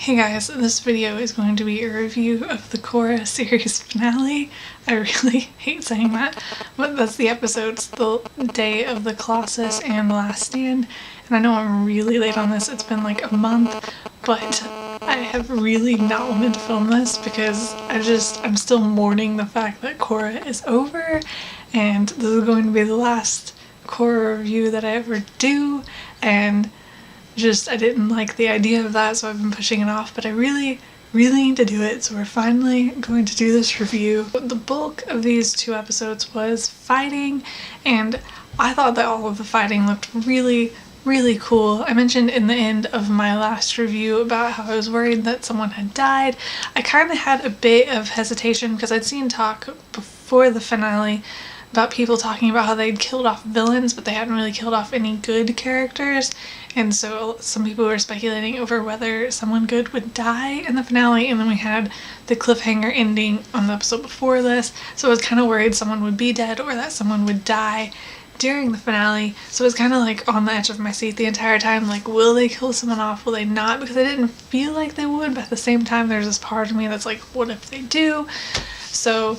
Hey guys, this video is going to be a review of the Korra series finale. I really hate saying that, but that's the episode. It's the day of the Colossus and the Last Stand, and I know I'm really late on this. It's been like a month, but I have really not wanted to film this because I'm still mourning the fact that Korra is over, and this is going to be the last Korra review that I ever do, and I didn't like the idea of that, so I've been pushing it off, but I really need to do it, so we're finally going to do this review. The bulk of these two episodes was fighting, and I thought that all of the fighting looked really cool. I mentioned in the end of my last review about how I was worried that someone had died. I kind of had a bit of hesitation because I'd seen talk before the finale about people talking about how they'd killed off villains, but they hadn't really killed off any good characters, and so some people were speculating over whether someone good would die in the finale, and then we had the cliffhanger ending on the episode before this, so I was kind of worried someone would be dead or that someone would die during the finale, so I was kind of like on the edge of my seat the entire time, like, will they kill someone off, will they not, because I didn't feel like they would, but at the same time there's this part of me that's like, what if they do? So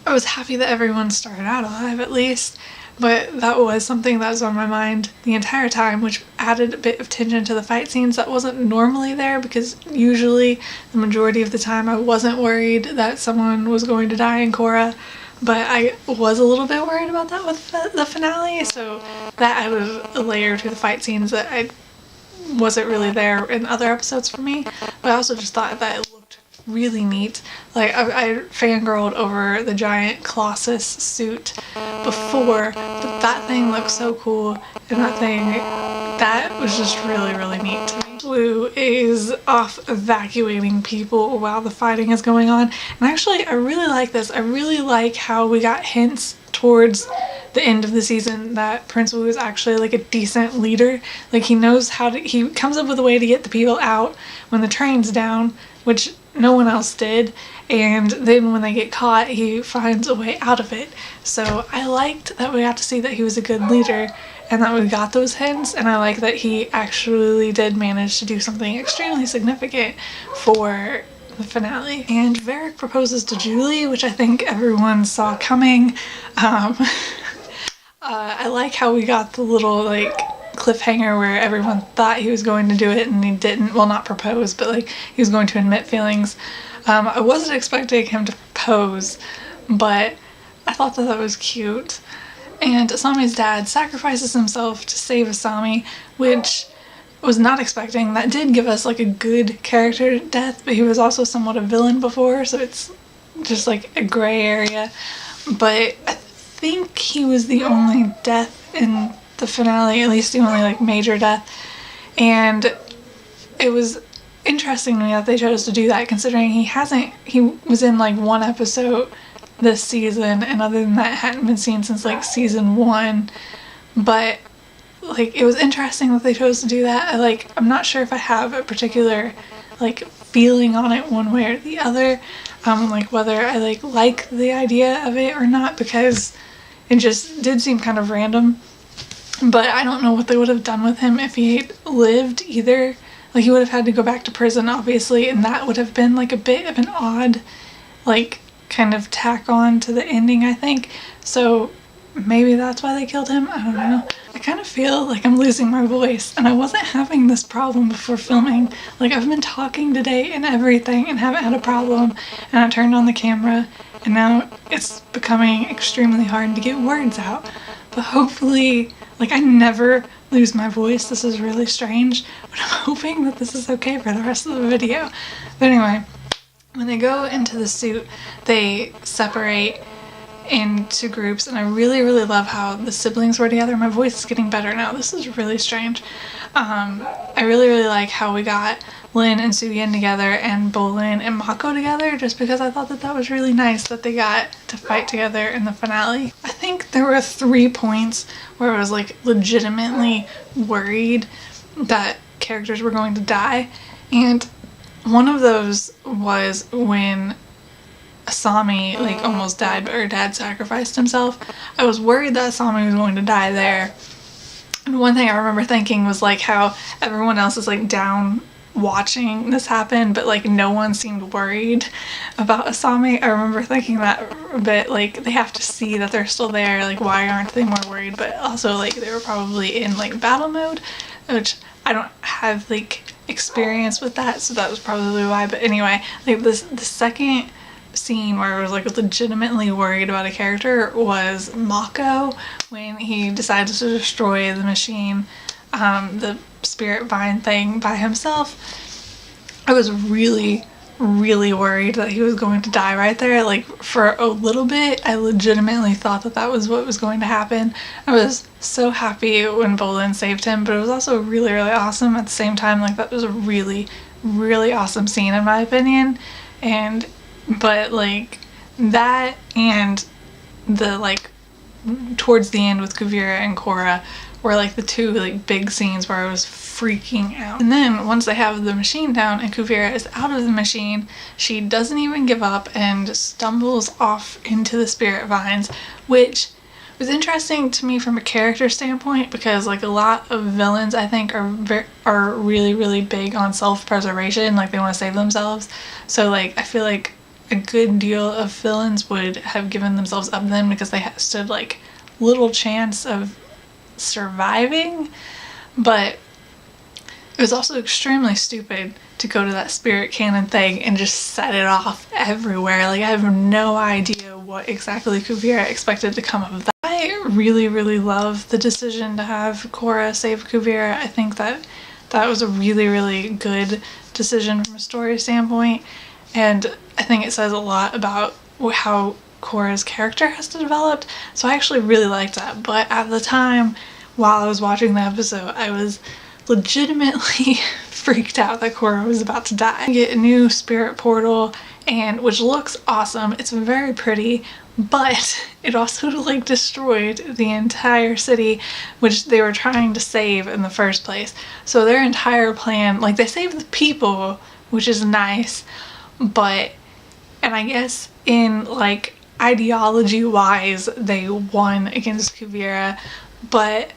I was happy that everyone started out alive at least, but that was something that was on my mind the entire time, which added a bit of tension to the fight scenes that wasn't normally there, because usually the majority of the time I wasn't worried that someone was going to die in Korra, but I was a little bit worried about that with the finale, so that added a layer to the fight scenes that I wasn't really there in other episodes for me, but I also just thought that it looked really neat. Like, I fangirled over the giant Colossus suit before, but that thing looked so cool, and that was just really neat to me. Blue is off evacuating people while the fighting is going on, and actually I really like this. I really like how we got hints towards the end of the season that Prince Wu is actually like a decent leader. Like, he knows he comes up with a way to get the people out when the train's down, which no one else did, and then when they get caught he finds a way out of it. So I liked that we got to see that he was a good leader and that we got those hints, and I like that he actually did manage to do something extremely significant for the finale. And Varric proposes to Julie, which I think everyone saw coming. I like how we got the little like cliffhanger where everyone thought he was going to do it and he didn't. Well, not propose, but like he was going to admit feelings. I wasn't expecting him to propose, but I thought that was cute. And Asami's dad sacrifices himself to save Asami, which I was not expecting. That did give us like a good character death, but he was also somewhat a villain before, so it's just like a gray area. But I think he was the only death in the finale, at least the only like major death, and it was interesting to me that they chose to do that, considering he was in like one episode this season, and other than that hadn't been seen since like season 1, but like it was interesting that they chose to do that. I'm not sure if I have a particular like feeling on it one way or the other, like whether I like the idea of it or not, because it just did seem kind of random. But I don't know what they would have done with him if he lived either. Like, he would have had to go back to prison, obviously, and that would have been like a bit of an odd, like, kind of tack on to the ending, I think. So maybe that's why they killed him. I don't know. I kind of feel like I'm losing my voice, and I wasn't having this problem before filming. Like, I've been talking today and everything and haven't had a problem, and I turned on the camera, and now it's becoming extremely hard to get words out. But hopefully, like, I never lose my voice. This is really strange, but I'm hoping that this is okay for the rest of the video. But anyway, when they go into the suit, they separate into groups, and I really love how the siblings were together. My voice is getting better now. This is really strange. I really like how we got Lin and Suyeon together and Bolin and Mako together, just because I thought that was really nice that they got to fight together in the finale. I think there were 3 points where I was like legitimately worried that characters were going to die, and one of those was when Asami like almost died, but her dad sacrificed himself. I was worried that Asami was going to die there. And one thing I remember thinking was like how everyone else is like down watching this happen, but like no one seemed worried about Asami. I remember thinking that a bit, like they have to see that they're still there, like why aren't they more worried? But also like they were probably in like battle mode, which I don't have like experience with that, so that was probably why. But anyway, like the second scene where I was like legitimately worried about a character was Mako, when he decided to destroy the machine, the spirit vine thing by himself. I was really worried that he was going to die right there. Like for a little bit I legitimately thought that was what was going to happen. I was so happy when Bolin saved him, but it was also really awesome at the same time. Like that was a really awesome scene in my opinion. But like that and the like towards the end with Kuvira and Korra were like the two like big scenes where I was freaking out. And then once they have the machine down and Kuvira is out of the machine, she doesn't even give up and stumbles off into the spirit vines, which was interesting to me from a character standpoint, because like a lot of villains I think are really big on self-preservation, like they want to save themselves. So like I feel like a good deal of villains would have given themselves up then because they stood like little chance of surviving. But it was also extremely stupid to go to that spirit cannon thing and just set it off everywhere. Like I have no idea what exactly Kuvira expected to come of that. I really love the decision to have Korra save Kuvira. I think that was a really good decision from a story standpoint, and I think it says a lot about how Korra's character has developed. So I actually really liked that. But at the time, while I was watching the episode, I was legitimately freaked out that Korra was about to die. You get a new spirit portal, and which looks awesome. It's very pretty, but it also like destroyed the entire city, which they were trying to save in the first place. So their entire plan, like they saved the people, which is nice, but, and I guess in like ideology wise they won against Kuvira, but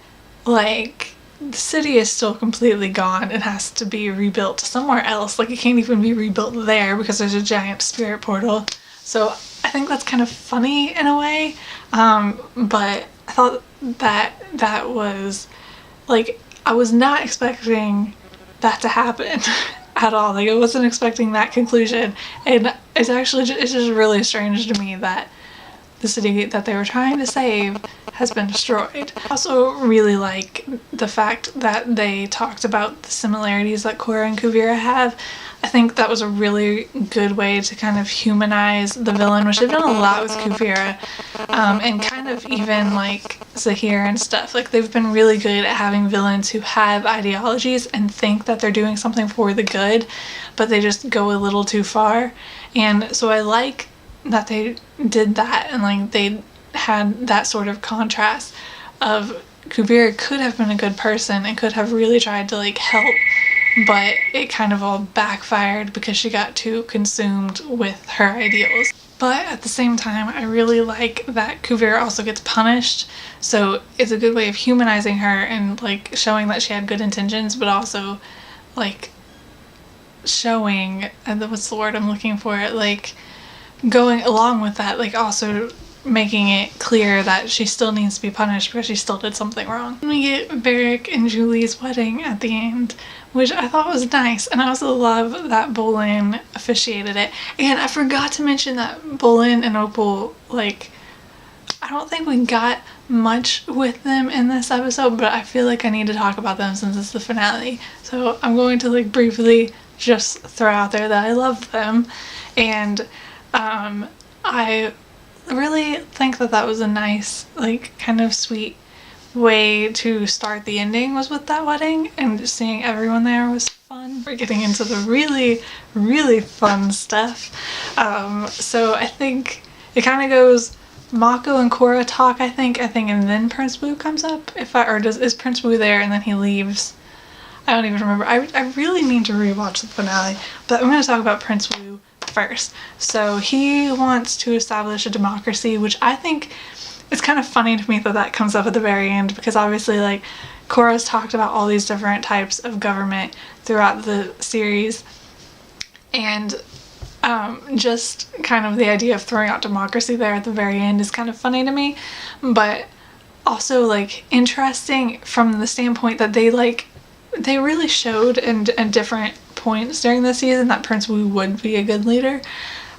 like the city is still completely gone and has to be rebuilt somewhere else. Like it can't even be rebuilt there because there's a giant spirit portal. So I think that's kind of funny in a way, but I thought that was like, I was not expecting that to happen at all. Like I wasn't expecting that conclusion, and it's just really strange to me that the city that they were trying to save has been destroyed. I also really like the fact that they talked about the similarities that Korra and Kuvira have. I think that was a really good way to kind of humanize the villain, which they've done a lot with Kuvira, and kind of even like Zahir and stuff. Like they've been really good at having villains who have ideologies and think that they're doing something for the good, but they just go a little too far. And so I like that they did that, and like they had that sort of contrast of Kuvira could have been a good person and could have really tried to like help, but it kind of all backfired because she got too consumed with her ideals. But at the same time, I really like that Kuvira also gets punished, so it's a good way of humanizing her and like showing that she had good intentions, but also like showing, what's the word I'm looking for, like going along with that, like also making it clear that she still needs to be punished because she still did something wrong. We get Varric and Julie's wedding at the end, which I thought was nice, and I also love that Bolin officiated it. And I forgot to mention that Bolin and Opal, like, I don't think we got much with them in this episode, but I feel like I need to talk about them since it's the finale. So I'm going to like briefly just throw out there that I love them, and I really think that was a nice, like, kind of sweet way to start the ending was with that wedding, and just seeing everyone there was fun. We're getting into the really fun stuff. So I think it kind of goes Mako and Korra talk, I think, and then Prince Wu comes up. Is Prince Wu there and then he leaves? I don't even remember. I really need to rewatch the finale, but I'm going to talk about Prince Wu first. So he wants to establish a democracy, which I think it's kind of funny to me that comes up at the very end, because obviously like Korra's talked about all these different types of government throughout the series, and just kind of the idea of throwing out democracy there at the very end is kind of funny to me, but also like interesting from the standpoint that they really showed at different points during the season that Prince Wu would be a good leader,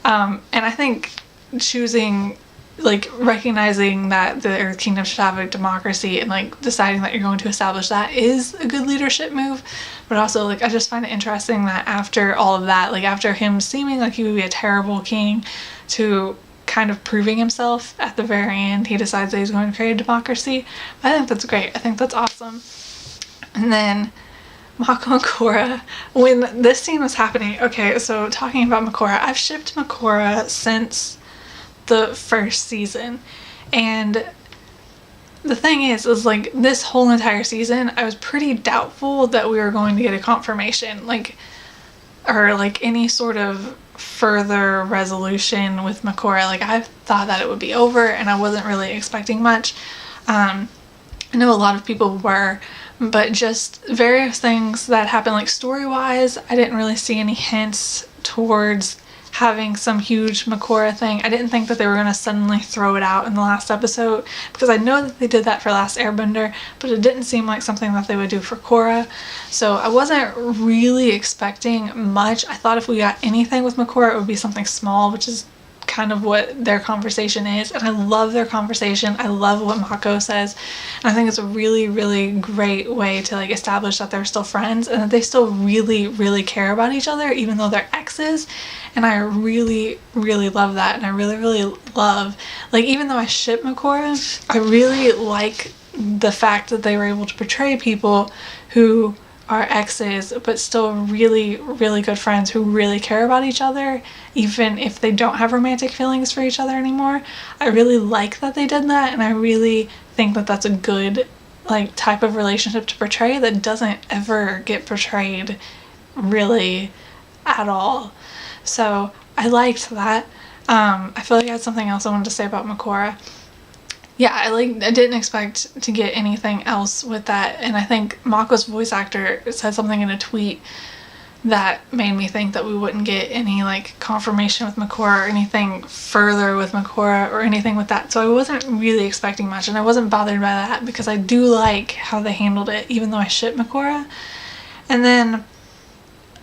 and I think choosing, like, recognizing that the Earth Kingdom should have a democracy and like deciding that you're going to establish that is a good leadership move. But also, like, I just find it interesting that after all of that, like after him seeming like he would be a terrible king to kind of proving himself at the very end, he decides that he's going to create a democracy. I think that's great. I think that's awesome. And then Mako and Korra, when this scene was happening, okay, so talking about Makora, I've shipped Makora since the first season, and the thing is like this whole entire season I was pretty doubtful that we were going to get a confirmation, like, or like any sort of further resolution with Makora. Like, I thought that it would be over and I wasn't really expecting much. I know a lot of people were, but just various things that happened, like story-wise, I didn't really see any hints towards having some huge Makora thing. I didn't think that they were going to suddenly throw it out in the last episode, because I know that they did that for Last Airbender, but it didn't seem like something that they would do for Korra. So I wasn't really expecting much. I thought if we got anything with Makora, it would be something small, which is kind of what their conversation is, and I love their conversation. I love what Mako says, and I think it's a really, really great way to like establish that they're still friends and that they still really, really care about each other even though they're exes. And I really, really love that, and I really, really love, like, even though I ship Makora, I really like the fact that they were able to portray people who are exes but still really, really good friends who really care about each other even if they don't have romantic feelings for each other anymore. I really like that they did that, and I really think that that's a good like type of relationship to portray that doesn't ever get portrayed really at all. So I liked that. I feel like I had something else I wanted to say about Makora. Yeah, I didn't expect to get anything else with that, and I think Mako's voice actor said something in a tweet that made me think that we wouldn't get any like confirmation with Makora or anything further with Makora or anything with that. So I wasn't really expecting much, and I wasn't bothered by that because I do like how they handled it even though I ship Makora. And then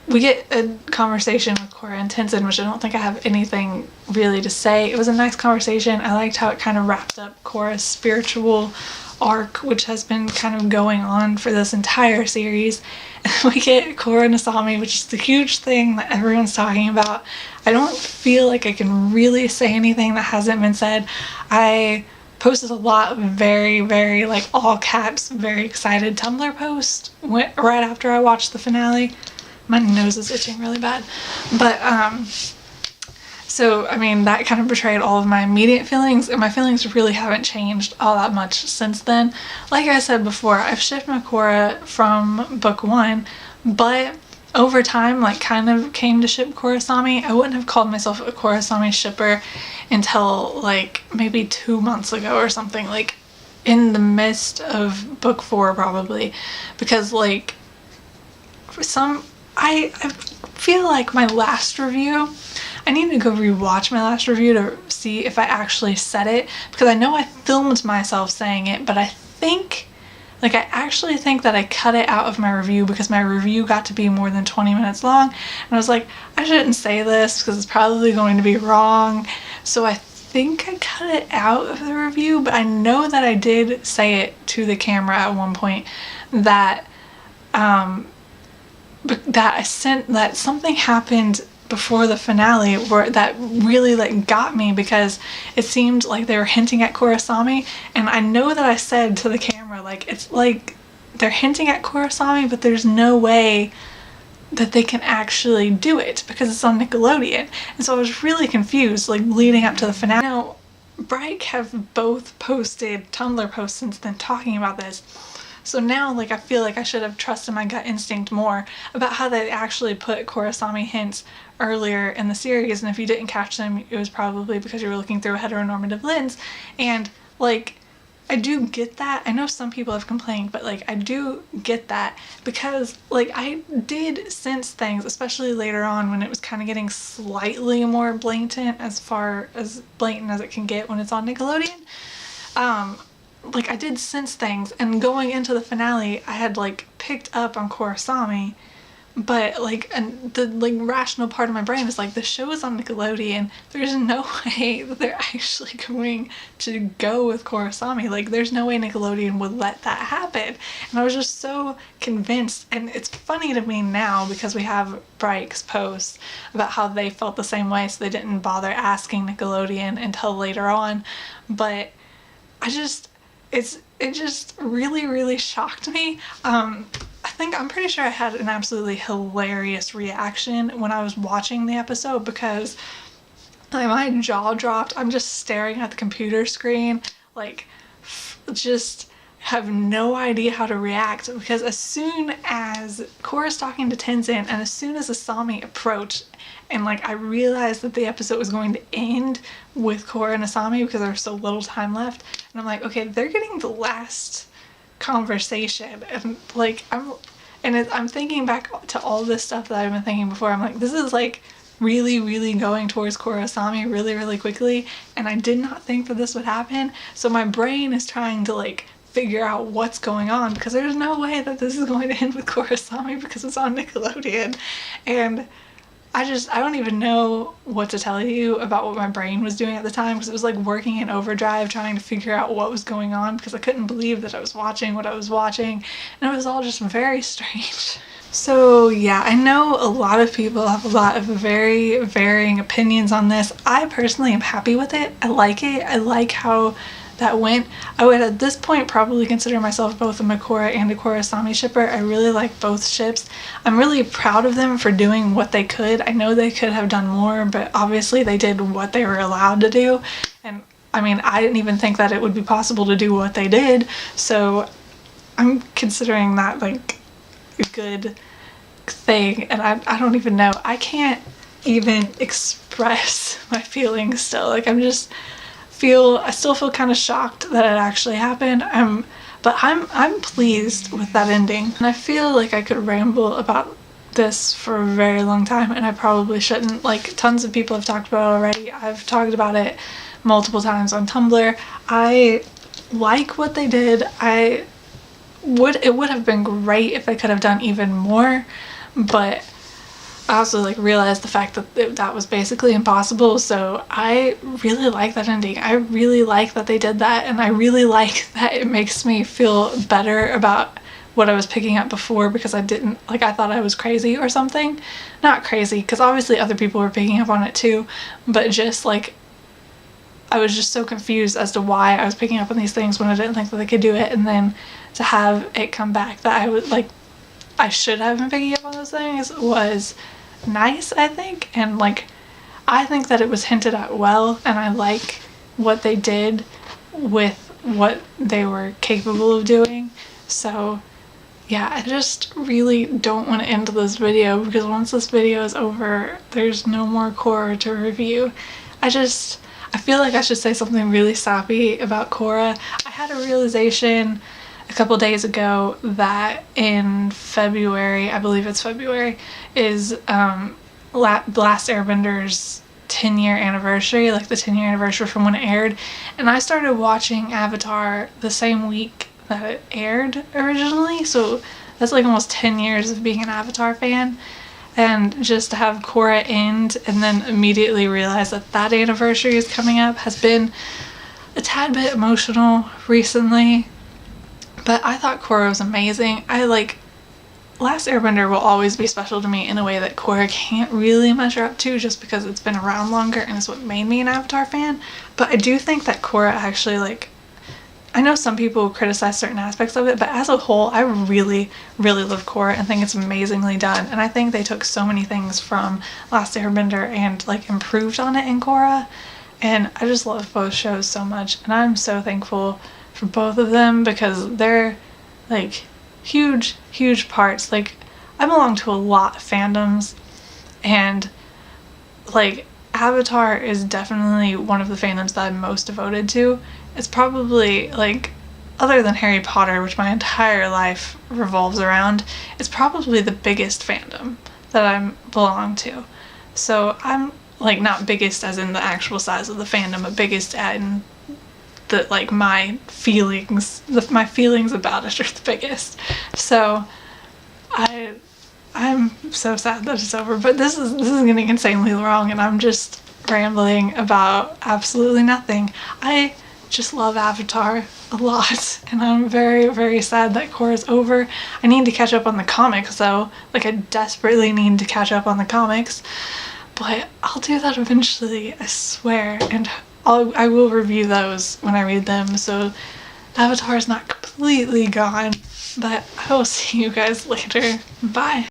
we get a conversation with Korra and Tenzin, which I don't think I have anything really to say. It was a nice conversation. I liked how it kind of wrapped up Korra's spiritual arc, which has been kind of going on for this entire series. And we get Korra and Asami, which is the huge thing that everyone's talking about. I don't feel like I can really say anything that hasn't been said. I posted a lot of very, very, like, all caps, very excited Tumblr posts right after I watched the finale. My nose is itching really bad. But, so, I mean, that kind of betrayed all of my immediate feelings, and my feelings really haven't changed all that much since then. Like I said before, I've shipped Makora from book 1, but over time, like, kind of came to ship Korrasami. I wouldn't have called myself a Korrasami shipper until, like, maybe 2 months ago or something, like, in the midst of book 4, probably, because, like, for some... I feel like my last review, I need to go rewatch my last review to see if I actually said it, because I know I filmed myself saying it, but I think, like, I actually think that I cut it out of my review because my review got to be more than 20 minutes long, and I was like, I shouldn't say this because it's probably going to be wrong, so I think I cut it out of the review, but I know that I did say it to the camera at one point that, that something happened before the finale where that really like got me, because it seemed like they were hinting at Korrasami, and I know that I said to the camera, like, it's like they're hinting at Korrasami, but there's no way that they can actually do it because it's on Nickelodeon. And so I was really confused, like, leading up to the finale. Now, Bright have both posted Tumblr posts since then talking about this. So now, like, I feel like I should have trusted my gut instinct more about how they actually put Korrasami hints earlier in the series, and if you didn't catch them, it was probably because you were looking through a heteronormative lens. And, like, I do get that. I know some people have complained, but like I do get that because like I did sense things, especially later on when it was kind of getting slightly more blatant, as far as blatant as it can get when it's on Nickelodeon. Like I did sense things, and going into the finale, I had like picked up on Korrasami. But like, and the like rational part of my brain is like, the show is on Nickelodeon. There's no way that they're actually going to go with Korrasami. Like, there's no way Nickelodeon would let that happen. And I was just so convinced. And it's funny to me now because we have Brike's post about how they felt the same way, so they didn't bother asking Nickelodeon until later on. But I just, it just really, really shocked me. I'm pretty sure I had an absolutely hilarious reaction when I was watching the episode because like my jaw dropped. I'm just staring at the computer screen, like just have no idea how to react, because as soon as Korra's talking to Tenzin and as soon as Asami approached and like I realized that the episode was going to end with Korra and Asami because there was so little time left, and I'm like, okay, they're getting the last conversation, and like I'm thinking back to all this stuff that I've been thinking before. I'm like, this is like really, really going towards Korrasami really, really quickly, and I did not think that this would happen. So my brain is trying to like figure out what's going on, because there's no way that this is going to end with Korrasami because it's on Nickelodeon. And I don't even know what to tell you about what my brain was doing at the time, because it was like working in overdrive trying to figure out what was going on, because I couldn't believe that I was watching what I was watching, and it was all just very strange. So yeah, I know a lot of people have a lot of very varying opinions on this. I personally am happy with it. I like it. I like how that went. I would at this point probably consider myself both a Makora and a Korrasami shipper. I really like both ships. I'm really proud of them for doing what they could. I know they could have done more, but obviously they did what they were allowed to do. And I mean, I didn't even think that it would be possible to do what they did. So I'm considering that like a good thing. And I don't even know. I can't even express my feelings still. Like I still feel kind of shocked that it actually happened. But I'm pleased with that ending. And I feel like I could ramble about this for a very long time, and I probably shouldn't. Like, tons of people have talked about it already. I've talked about it multiple times on Tumblr. I like what they did. It would have been great if they could have done even more, but I also like realized the fact that that was basically impossible. So I really like that ending. I really like that they did that, and I really like that it makes me feel better about what I was picking up before, because I thought I was crazy or something. Not crazy, because obviously other people were picking up on it too, but just like I was just so confused as to why I was picking up on these things when I didn't think that they could do it, and then to have it come back that I should have been picking up on those things was nice, I think. And like I think that it was hinted at well, and I like what they did with what they were capable of doing. So yeah, I just really don't want to end this video, because once this video is over, there's no more Korra to review. I feel like I should say something really sappy about Korra. I had a realization a couple days ago that in February, I believe it's February, is Last Airbender's 10-year anniversary, like the 10-year anniversary from when it aired. And I started watching Avatar the same week that it aired originally, so that's like almost 10 years of being an Avatar fan. And just to have Korra end and then immediately realize that that anniversary is coming up has been a tad bit emotional recently. But I thought Korra was amazing. Last Airbender will always be special to me in a way that Korra can't really measure up to, just because it's been around longer and is what made me an Avatar fan. But I do think that Korra actually, I know some people criticize certain aspects of it, but as a whole, I really, really love Korra and think it's amazingly done. And I think they took so many things from Last Airbender and improved on it in Korra. And I just love both shows so much, and I'm so thankful for both of them, because they're huge parts. I belong to a lot of fandoms, and Avatar is definitely one of the fandoms that I'm most devoted to. It's probably, like, other than Harry Potter, which my entire life revolves around, it's probably the biggest fandom that I belong to. So I'm, like, not biggest as in the actual size of the fandom, but biggest in the, like, my feelings about it are the biggest. So I'm so sad that it's over, but this is getting insanely long, and I'm just rambling about absolutely nothing. I just love Avatar a lot, and I'm very, very sad that Korra's over. I need to catch up on the comics, though. Like, I desperately need to catch up on the comics, but I'll do that eventually, I swear, and I will review those when I read them, so Avatar's not completely gone, but I will see you guys later. Bye!